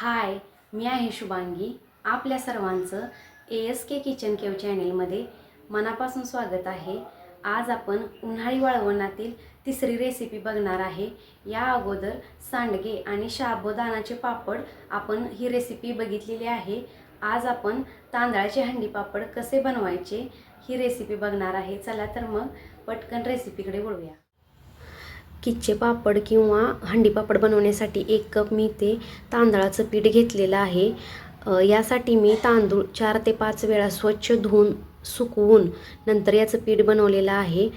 हाय, मी आहे शुभांगी. आपल्या सर्वांचं ASK किचन केव चॅनेलमध्ये मनापासून स्वागत आहे. आज आपण उन्हाळी वाळवणातील तिसरी रेसिपी बघणार आहे. या अगोदर सांडगे आणि साबुदाण्याचे पापड आपण ही रेसिपी बघितलेली आहे. आज आपण तांदळाचे हंडी पापड कसे बनवायचे ही रेसिपी बघणार आहे. चला तर मग पटकन रेसिपीकडे वळूया. किच्चे पापड किंवा हंडीपापड बनवण्यासाठी 1 कप मी ते तांदळाचं पीठ घेतलेलं आहे. यासाठी मी तांदूळ 4 ते 5 वेळा स्वच्छ धुवून सुकवून नंतर याचं पीठ बनवलेलं आहे.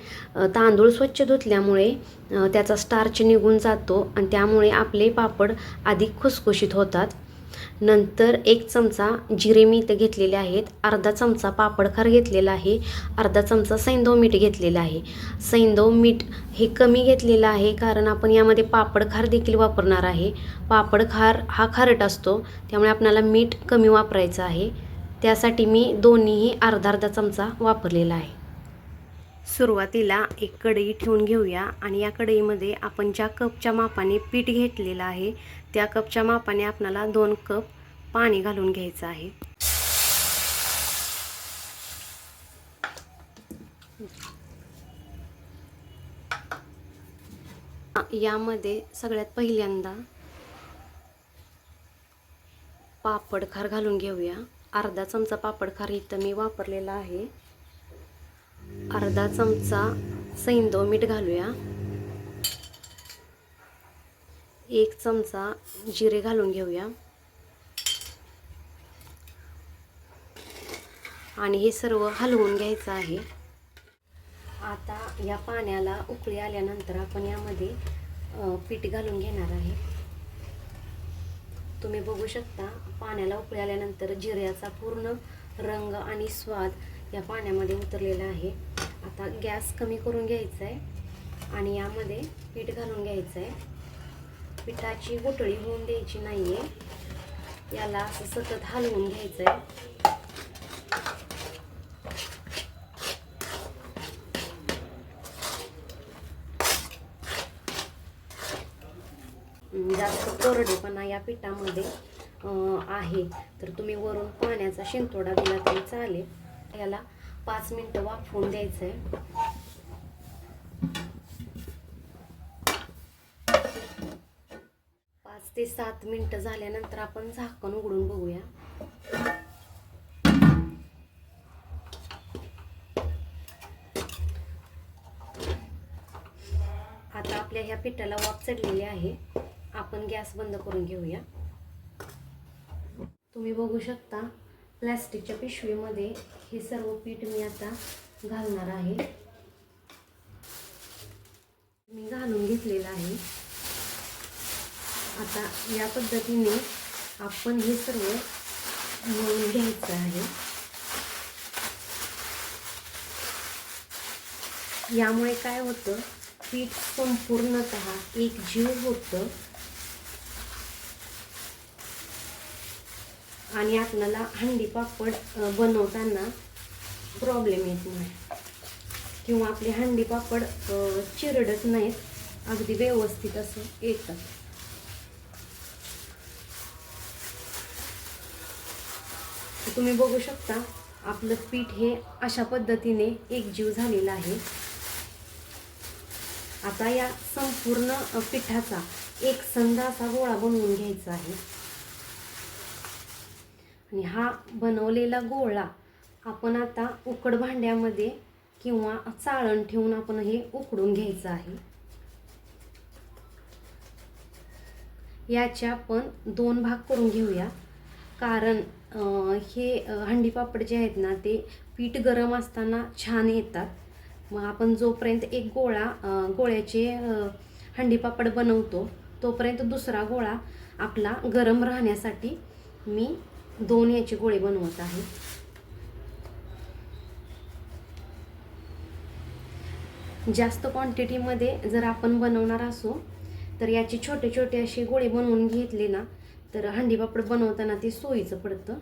तांदूळ स्वच्छ धुतल्यामुळे त्याचा स्टार्च निघून जातो आणि त्यामुळे आपले पापड अधिक खुसखुशीत होतात. नंतर 1 चमचा जिरे मी इथं घेतलेले आहेत. अर्धा चमचा पापडखार घेतलेला आहे. अर्धा चमचा सैंधव मीठ घेतलेलं आहे. सैंधव मीठ हे कमी घेतलेलं आहे कारण आपण यामध्ये पापडखार देखील वापरणार आहे. पापडखार हा खारट असतो त्यामुळे आपल्याला मीठ कमी वापरायचं आहे. त्यासाठी मी दोन्हीही अर्धा अर्धा चमचा वापरलेला आहे. सुरुवातीला एक कढई ठेवून घेऊया आणि या कढईमध्ये आपण ज्या कपच्या मापाने पीठ घेतलेलं आहे त्या कपच्या मापाने आपल्याला 2 कप पाणी घालून घ्यायचं आहे. यामध्ये सगळ्यात पहिल्यांदा पापडखार घालून घेऊया. अर्धा चमचा पापडखार इथं मी वापरलेला आहे. अर्धा चमचा सैंधव मीठ घालूया. 1 चमचा जिरे घालून घेऊया आणि हे सर्व हलवून घ्यायचं आहे. आता या पाण्याला उकळी आल्यानंतर आपण यामध्ये पीठ घालून घेणार आहे. तुम्ही बघू शकता पाण्याला उकळी आल्यानंतर जिऱ्याचा पूर्ण रंग आणि स्वाद या पाण्यामध्ये उतरलेला आहे. आता गॅस कमी करून घ्यायचा आहे आणि यामध्ये पीठ घालून घ्यायचं आहे. पिठाची गुठळी होऊन द्यायची नाही आहे. याला असं सतत हलवून घ्यायचं आहे. जास्त कोरडेपणा या पिठामध्ये आहे तर तुम्ही वरून पाण्याचा शिंतोडा दिला तरी चालेल. याला 5 मिनिटं वाफवून द्यायचं आहे. 5 ते 7 मिनिटं झाल्यानंतर आपण झाकण उघडून बघूया. आता आपल्या ह्या पिठाला वाफ चढलेली आहे. आपण गॅस बंद करून घेऊया. तुम्ही बघू शकता प्लास्टिकच्या पिशवीमध्ये हे सर्व पीठ मी आता घालणार आहे. मी घालून घेतलेलं आहे. आता या पद्धतीने आपण हे सर्व मळून घ्यायचं आहे. यामुळे काय होतं, पीठ संपूर्णतः एकजीव होतं आणि आपल्याला हंडी पापड बनवताना प्रॉब्लेम येत नाही किंवा आपले हंडी पापड चिरडत नाहीत, अगदी व्यवस्थित असं येतात. तुम्ही बघू शकता आपलं पीठ हे अशा पद्धतीने एकजीव झालेलं आहे. आता या संपूर्ण पिठाचा एकसंध असा गोळा बनवून घ्यायचा आहे आणि हा बनवलेला गोळा आपण आता उकड भांड्यामध्ये किंवा चाळण ठेवून आपण हे उकडून घ्यायचं आहे. याचे आपण 2 भाग करून घेऊया कारण हे हंडी पापड जे आहेत ना ते पीठ गरम असताना छान येतात. मग आपण जोपर्यंत एक गोळ्याचे हंडी पापड बनवतो तोपर्यंत दुसरा गोळा आपला गरम राहण्यासाठी मी 2 याचे गोळे बनवत आहे. जास्त क्वांटिटीमध्ये जर आपण बनवणार असो तर याचे छोटे छोटे असे गोळे बनवून घेतले ना तर हंडी पापड बनवताना ते सोयीचं पडतं.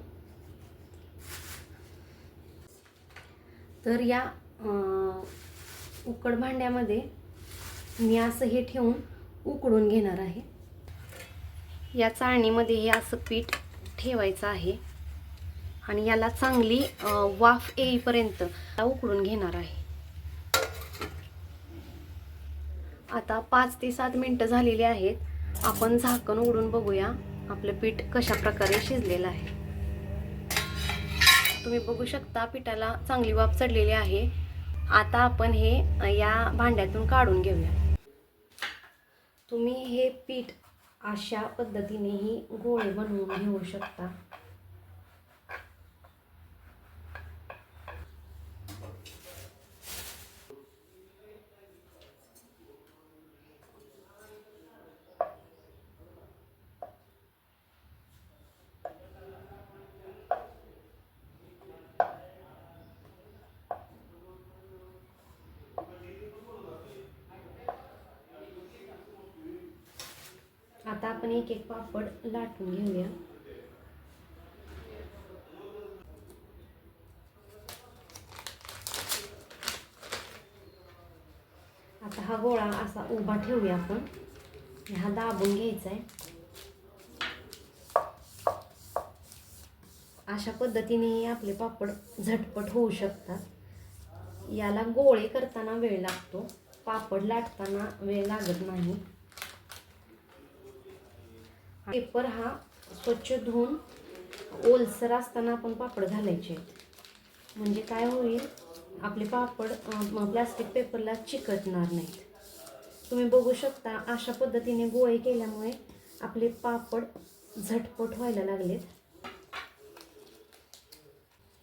तर या उकड भांड्यामध्ये मी असं हे ठेवून उकडून घेणार आहे. या चाळणीमध्ये हे असं पीठ ठेवायचं आहे आणि याला चांगली वाफ येईपर्यंत उकळून घेणार आहे. आता 5 ते 7 मिनिटं झालेली आहेत. आपण झाकण उघडून बघूया आपलं पीठ कशा प्रकारे शिजलेलं आहे. तुम्ही बघू शकता पिठाला चांगली वाफ चढलेली आहे. आता आपण हे या भांड्यातून काढून घेऊया. तुम्ही हे पीठ अशा पद्धतीनेही गोळे बनवून घेऊ शकता. आता आपण एक एक पापड लाटून घेऊया. आता हा गोळा असा उभा ठेवूया आपण. हा दाबून घ्यायचा आहे. अशा पद्धतीने आपले पापड झटपट होऊ शकतात. याला गोळे करताना वेळ लागतो, पापड लाटताना वेळ लागत नाही. पेपर हा स्वच्छ धुवून ओलसर असताना आपण पापड घालायचे आहेत. म्हणजे काय होईल, आपले पापड प्लास्टिक पेपरला चिकटणार नाहीत. तुम्ही बघू शकता अशा पद्धतीने गोळे केल्यामुळे आपले पापड झटपट व्हायला लागलेत.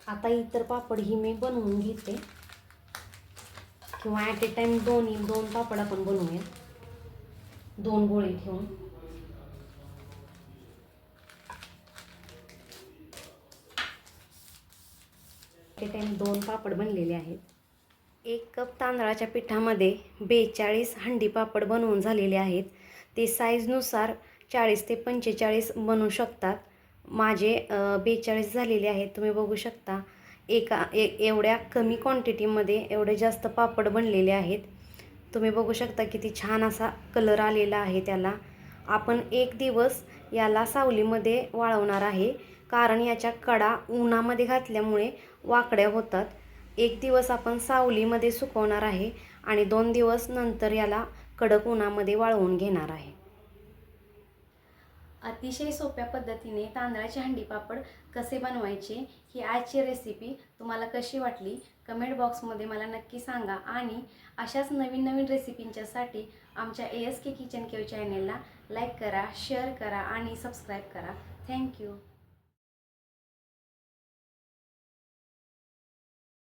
आता इतर पापड ही मी बनवून घेते, किंवा ॲट ए टाइम दोन पापड आपण बनवूया, 2 गोळे ठेवून. ॲट ए टाइम 2 पापड बनलेले आहेत. 1 कप तांदळाच्या पिठामध्ये 42 हंडी पापड बनवून झालेले आहेत. ते साईजनुसार 40 ते 45 बनवू शकतात. माझे 42 झालेले आहेत. तुम्ही बघू शकता एवढ्या कमी क्वांटिटीमध्ये एवढे जास्त पापड बनलेले आहेत. तुम्ही बघू शकता किती छान असा कलर आलेला आहे त्याला. आपण 1 दिवस याला सावलीमध्ये वाळवणार आहे, कारण याच्या कडा उन्हामध्ये घातल्यामुळे वाकड्या होतात. 1 दिवस आपण सावलीमध्ये सुकवणार आहे आणि 2 दिवस नंतर याला कडक उन्हामध्ये वाळवून घेणार आहे. अतिशय सोप्या पद्धतीने तांदळाचे हंडी पापड कसे बनवायचे ही आजची रेसिपी तुम्हाला कशी वाटली कमेंट बॉक्समध्ये मला नक्की सांगा. आणि अशाच नवीन नवीन रेसिपींच्यासाठी आमच्या ASK किचन केव चॅनेलला लाईक करा, शेअर करा आणि सबस्क्राईब करा. थँक्यू.